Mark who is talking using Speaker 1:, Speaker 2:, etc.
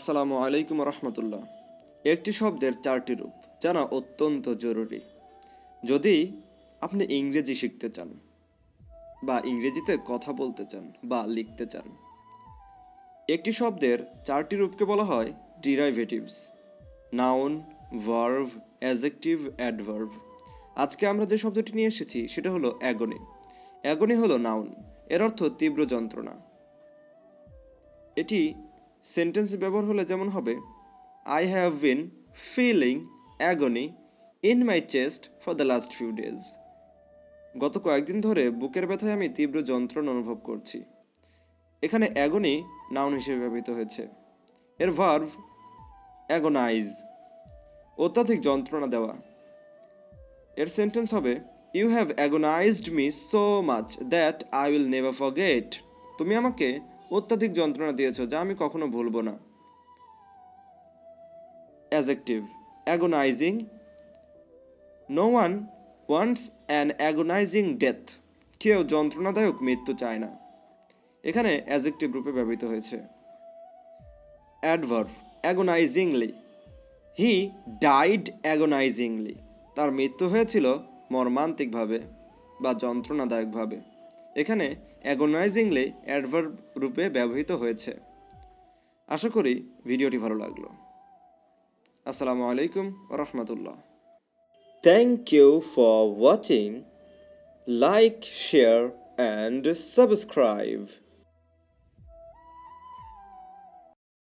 Speaker 1: আসসালামু আলাইকুম রহমতুল্লাহ। একটি শব্দের চারটি রূপ জানা অত্যন্ত জরুরি যদি আপনি ইংরেজি শিখতে চান বা ইংরেজিতে কথা বলতে চান বা লিখতে চান। একটি শব্দের চারটি রূপকে বলা হয় derivatives: noun, verb, adjective, adverb. আজকে আমরা যে শব্দটি নিয়ে এসেছি সেটা হলো অ্যাগনি। অ্যাগনি হলো নাউন, এর অর্থ তীব্র যন্ত্রণা। এটি সেন্টেন্সে ব্যবহার হলে যেমন হবে, I have been feeling agony in my chest for the last few days. গত কয়েকদিন ধরে বুকের ব্যথায় আমি তীব্র যন্ত্রণা অনুভব করছি। এখানে অ্যাগনি নাউন হিসেবে ব্যবহৃত হয়েছে। এর ভার্ব অ্যাগোনাইজ, অত্যাধিক যন্ত্রণা দেওয়া। এর সেন্টেন্স হবে, you have agonised me so much that I will never forget. তুমি আমাকে অত্যাধিক যন্ত্রণা দিয়েছো যা আমি কখনো ভুলবো না। Adjective: agonizing. No one wants an agonizing death. কেউ যন্ত্রণাদায়ক মৃত্যু চায় না। এখানে অ্যাডজেক্টিভ রূপে ব্যবহৃত হয়েছে। Adverb: agonizingly. He died agonizingly. তার মৃত্যু হয়েছিল মর্মান্তিকভাবে বা যন্ত্রণাদায়কভাবে। এখানে agonizingly অ্যাডভার্ব রূপে ব্যবহৃত হয়েছে। আশা করি ভিডিওটি ভালো লাগলো। আসসালামু আলাইকুম রহমতুল্লাহ। Thank you for watching. Like, share and subscribe.